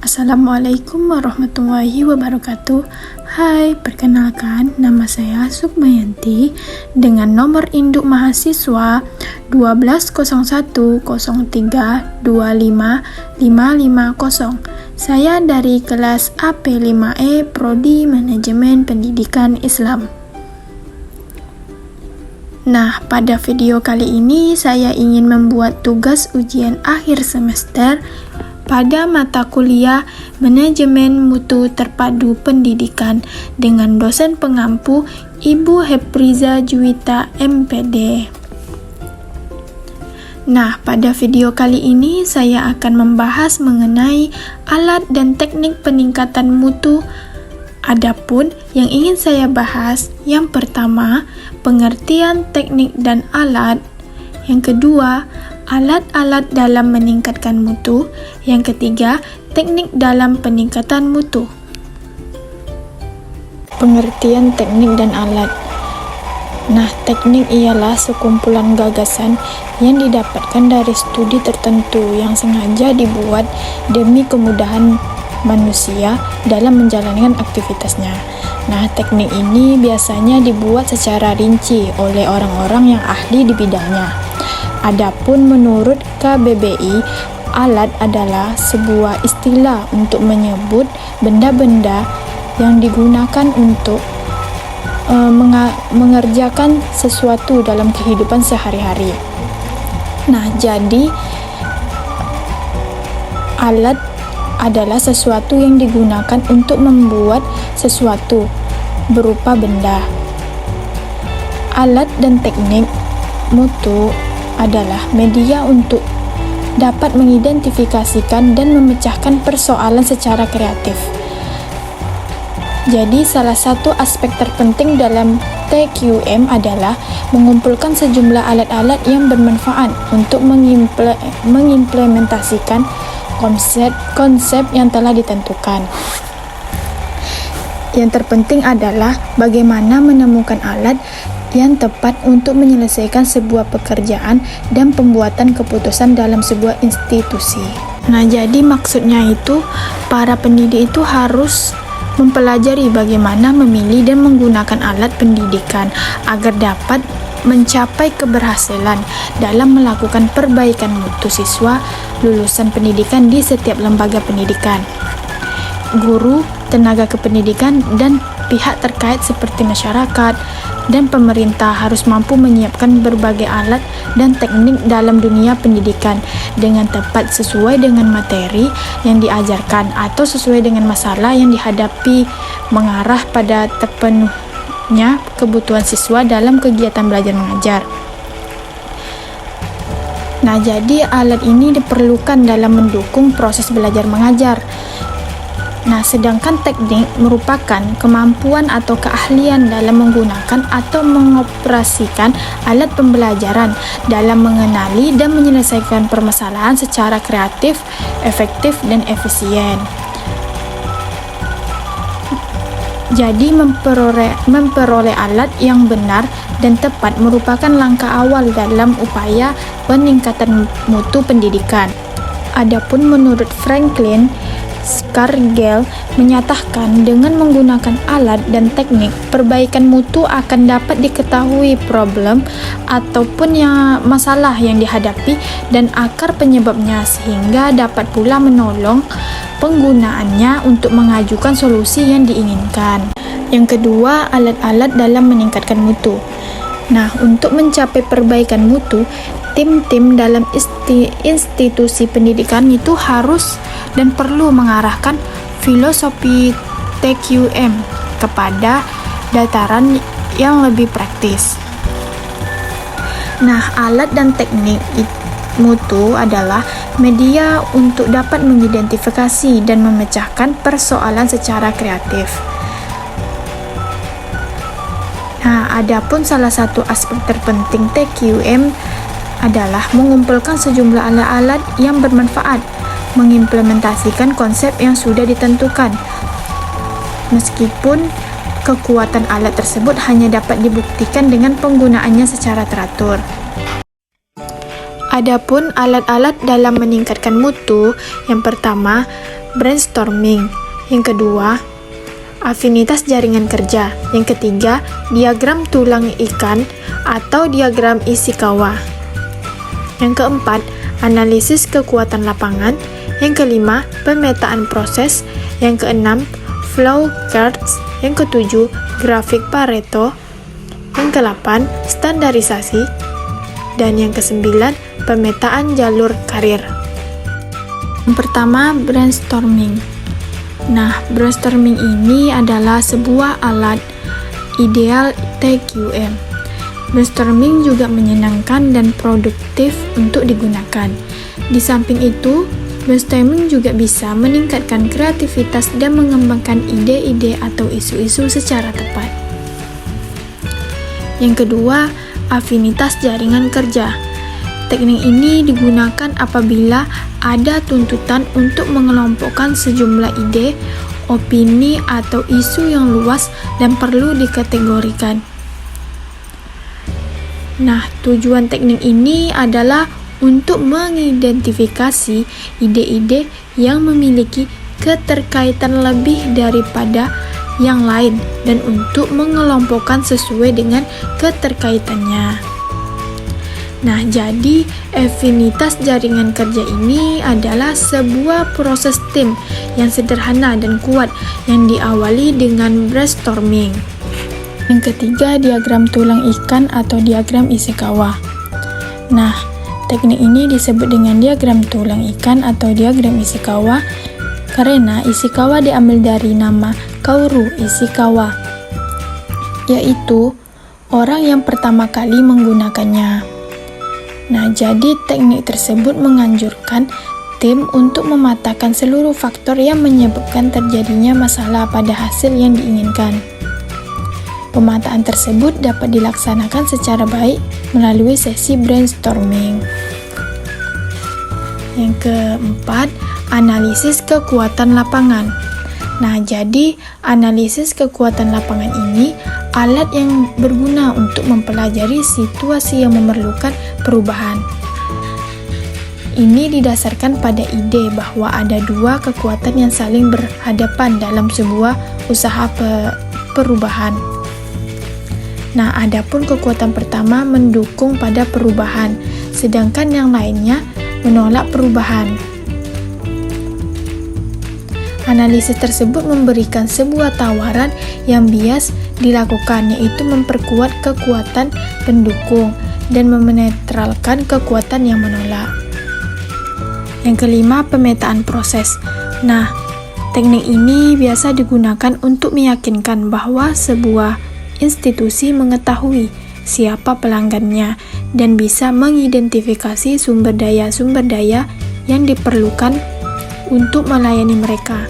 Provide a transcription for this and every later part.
Assalamualaikum warahmatullahi wabarakatuh. Hai, perkenalkan nama saya Sukmayanti dengan nomor induk mahasiswa 12103255550. Saya dari kelas AP5E Prodi Manajemen Pendidikan Islam. Nah, pada video kali ini saya ingin membuat tugas ujian akhir semester pada mata kuliah Manajemen Mutu Terpadu Pendidikan dengan dosen pengampu Ibu Hepriza Juwita MPD. Nah, pada video kali ini saya akan membahas mengenai alat dan teknik peningkatan mutu. Adapun yang ingin saya bahas, yang pertama, pengertian teknik dan alat. Yang kedua, alat-alat dalam meningkatkan mutu. Yang ketiga, teknik dalam peningkatan mutu. Pengertian teknik dan alat. Nah, teknik ialah sekumpulan gagasan yang didapatkan dari studi tertentu yang sengaja dibuat demi kemudahan manusia dalam menjalankan aktivitasnya. Nah, teknik ini biasanya dibuat secara rinci oleh orang-orang yang ahli di bidangnya. Adapun menurut KBBI, alat adalah sebuah istilah untuk menyebut benda-benda yang digunakan untuk mengerjakan sesuatu dalam kehidupan sehari-hari. Nah, jadi alat adalah sesuatu yang digunakan untuk membuat sesuatu berupa benda. Alat dan teknik mutu adalah media untuk dapat mengidentifikasikan dan memecahkan persoalan secara kreatif. Jadi, salah satu aspek terpenting dalam TQM adalah mengumpulkan sejumlah alat-alat yang bermanfaat untuk mengimplementasikan konsep yang telah ditentukan. Yang terpenting adalah bagaimana menemukan alat yang tepat untuk menyelesaikan sebuah pekerjaan dan pembuatan keputusan dalam sebuah institusi. Nah, jadi maksudnya itu para pendidik itu harus mempelajari bagaimana memilih dan menggunakan alat pendidikan agar dapat mencapai keberhasilan dalam melakukan perbaikan mutu siswa lulusan pendidikan di setiap lembaga pendidikan. Guru, tenaga kependidikan, dan pihak terkait seperti masyarakat dan pemerintah harus mampu menyiapkan berbagai alat dan teknik dalam dunia pendidikan dengan tepat sesuai dengan materi yang diajarkan atau sesuai dengan masalah yang dihadapi, mengarah pada terpenuhnya kebutuhan siswa dalam kegiatan belajar mengajar. Nah, jadi alat ini diperlukan dalam mendukung proses belajar mengajar. Nah, sedangkan teknik merupakan kemampuan atau keahlian dalam menggunakan atau mengoperasikan alat pembelajaran dalam mengenali dan menyelesaikan permasalahan secara kreatif, efektif, dan efisien. Jadi, memperoleh alat yang benar dan tepat merupakan langkah awal dalam upaya peningkatan mutu pendidikan. Adapun menurut Franklin Scargill menyatakan dengan menggunakan alat dan teknik, perbaikan mutu akan dapat diketahui problem ataupun masalah yang dihadapi dan akar penyebabnya sehingga dapat pula menolong penggunaannya untuk mengajukan solusi yang diinginkan. Yang kedua, alat-alat dalam meningkatkan mutu. Nah, untuk mencapai perbaikan mutu, tim-tim dalam institusi pendidikan itu harus dan perlu mengarahkan filosofi TQM kepada dataran yang lebih praktis. Nah, alat dan teknik mutu adalah media untuk dapat mengidentifikasi dan memecahkan persoalan secara kreatif. Nah, adapun salah satu aspek terpenting TQM adalah mengumpulkan sejumlah alat-alat yang bermanfaat, mengimplementasikan konsep yang sudah ditentukan. Meskipun kekuatan alat tersebut hanya dapat dibuktikan dengan penggunaannya secara teratur. Adapun alat-alat dalam meningkatkan mutu, yang pertama, brainstorming, yang kedua, afinitas jaringan kerja, yang ketiga, diagram tulang ikan atau diagram Ishikawa, yang keempat, analisis kekuatan lapangan, yang kelima, pemetaan proses, yang keenam, flow charts, yang ketujuh, grafik Pareto, yang ke-8, standarisasi, dan yang ke-9, pemetaan jalur karir. Yang pertama, brainstorming. Nah, brainstorming ini adalah sebuah alat ideal TQM. Brainstorming juga menyenangkan dan produktif untuk digunakan. Di samping itu, brainstorming juga bisa meningkatkan kreativitas dan mengembangkan ide-ide atau isu-isu secara tepat. Yang kedua, afinitas jaringan kerja. Teknik ini digunakan apabila ada tuntutan untuk mengelompokkan sejumlah ide, opini, atau isu yang luas dan perlu dikategorikan. Nah, tujuan teknik ini adalah untuk mengidentifikasi ide-ide yang memiliki keterkaitan lebih daripada yang lain dan untuk mengelompokkan sesuai dengan keterkaitannya. Nah, jadi afinitas jaringan kerja ini adalah sebuah proses tim yang sederhana dan kuat yang diawali dengan brainstorming. Yang ketiga, diagram tulang ikan atau diagram Ishikawa. Nah, teknik ini disebut dengan diagram tulang ikan atau diagram Ishikawa karena Ishikawa diambil dari nama Kaoru Ishikawa, yaitu orang yang pertama kali menggunakannya. Nah, jadi teknik tersebut menganjurkan tim untuk mematakan seluruh faktor yang menyebabkan terjadinya masalah pada hasil yang diinginkan. Pemataan tersebut dapat dilaksanakan secara baik melalui sesi brainstorming. Yang keempat, analisis kekuatan lapangan. Nah, jadi analisis kekuatan lapangan ini alat yang berguna untuk mempelajari situasi yang memerlukan perubahan. Ini didasarkan pada ide bahwa ada dua kekuatan yang saling berhadapan dalam sebuah usaha perubahan. Nah, adapun kekuatan pertama mendukung pada perubahan, sedangkan yang lainnya menolak perubahan. Analisis tersebut memberikan sebuah tawaran yang bias dilakukan, yaitu memperkuat kekuatan pendukung dan menetralkan kekuatan yang menolak. Yang kelima, pemetaan proses. Nah, teknik ini biasa digunakan untuk meyakinkan bahwa sebuah institusi mengetahui siapa pelanggannya dan bisa mengidentifikasi sumber daya yang diperlukan untuk melayani mereka.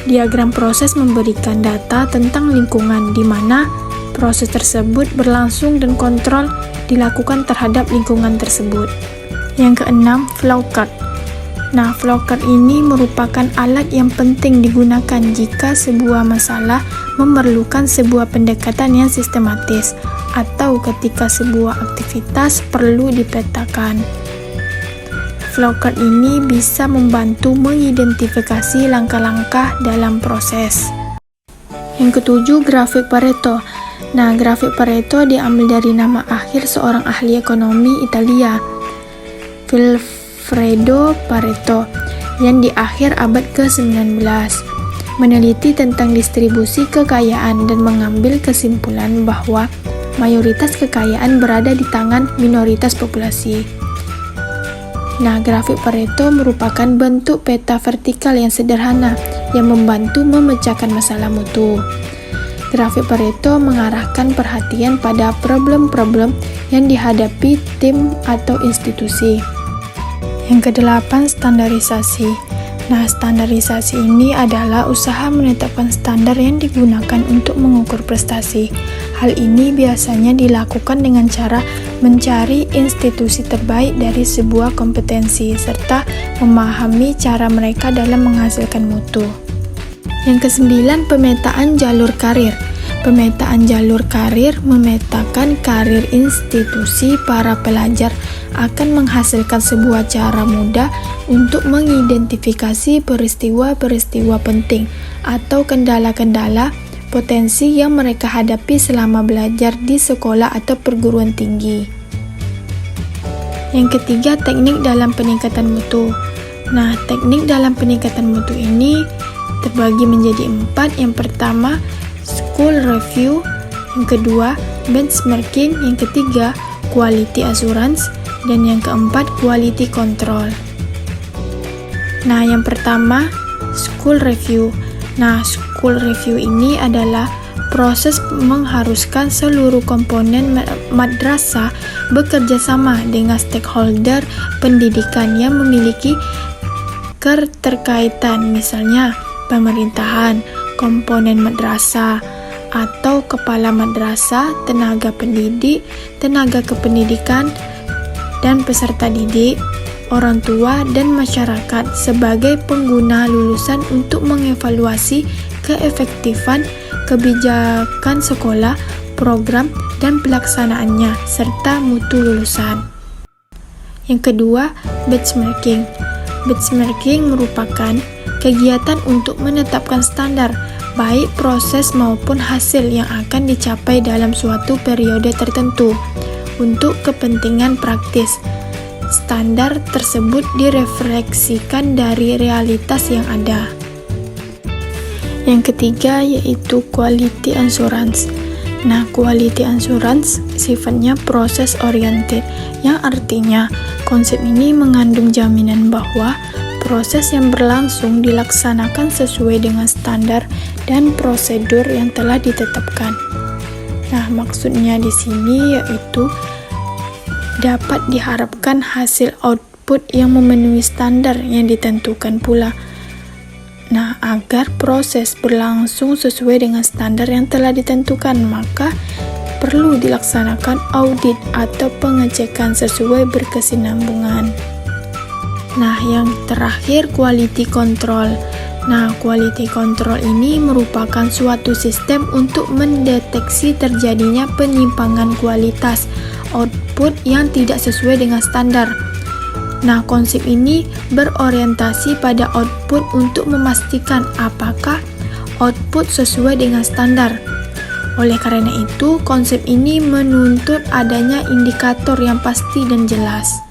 Diagram proses memberikan data tentang lingkungan di mana proses tersebut berlangsung dan kontrol dilakukan terhadap lingkungan tersebut. Yang keenam, flowchart. Nah, flowchart ini merupakan alat yang penting digunakan jika sebuah masalah memerlukan sebuah pendekatan yang sistematis atau ketika sebuah aktivitas perlu dipetakan. Flowchart ini bisa membantu mengidentifikasi langkah-langkah dalam proses. Yang ketujuh, grafik Pareto. Nah, grafik Pareto diambil dari nama akhir seorang ahli ekonomi Italia, Vilfredo Pareto, yang di akhir abad ke-19 meneliti tentang distribusi kekayaan dan mengambil kesimpulan bahwa mayoritas kekayaan berada di tangan minoritas populasi. Nah, grafik Pareto merupakan bentuk peta vertikal yang sederhana yang membantu memecahkan masalah mutu. Grafik Pareto mengarahkan perhatian pada problem-problem yang dihadapi tim atau institusi. Yang kedelapan, standarisasi. Nah, standarisasi ini adalah usaha menetapkan standar yang digunakan untuk mengukur prestasi. Hal ini biasanya dilakukan dengan cara mencari institusi terbaik dari sebuah kompetensi serta memahami cara mereka dalam menghasilkan mutu. Yang kesembilan, pemetaan jalur karir. Pemetaan jalur karir memetakan karir institusi para pelajar akan menghasilkan sebuah cara mudah untuk mengidentifikasi peristiwa-peristiwa penting atau kendala-kendala potensi yang mereka hadapi selama belajar di sekolah atau perguruan tinggi. Yang ketiga, teknik dalam peningkatan mutu. Nah, teknik dalam peningkatan mutu ini terbagi menjadi 4. Yang pertama, school review. Yang kedua, benchmarking. Yang ketiga, quality assurance. Dan yang keempat, quality control. Nah, yang pertama, school review. Nah, school review ini adalah proses mengharuskan seluruh komponen madrasah bekerja sama dengan stakeholder pendidikan yang memiliki keterkaitan, misalnya pemerintahan, komponen madrasah, atau kepala madrasah, tenaga pendidik, tenaga kependidikan, dan peserta didik, orang tua, dan masyarakat sebagai pengguna lulusan untuk mengevaluasi keefektifan kebijakan sekolah, program, dan pelaksanaannya, serta mutu lulusan. Yang kedua, benchmarking. Benchmarking merupakan kegiatan untuk menetapkan standar, baik proses maupun hasil yang akan dicapai dalam suatu periode tertentu untuk kepentingan praktis. Standar tersebut direfleksikan dari realitas yang ada. Yang ketiga yaitu quality assurance. Nah, quality assurance sifatnya proses oriented, yang artinya konsep ini mengandung jaminan bahwa proses yang berlangsung dilaksanakan sesuai dengan standar dan prosedur yang telah ditetapkan. Nah, maksudnya di sini yaitu dapat diharapkan hasil output yang memenuhi standar yang ditentukan pula. Nah, agar proses berlangsung sesuai dengan standar yang telah ditentukan, maka perlu dilaksanakan audit atau pengecekan sesuai berkesinambungan. Nah, yang terakhir quality control. Nah, quality control ini merupakan suatu sistem untuk mendeteksi terjadinya penyimpangan kualitas output yang tidak sesuai dengan standar. Nah, konsep ini berorientasi pada output untuk memastikan apakah output sesuai dengan standar. Oleh karena itu, konsep ini menuntut adanya indikator yang pasti dan jelas.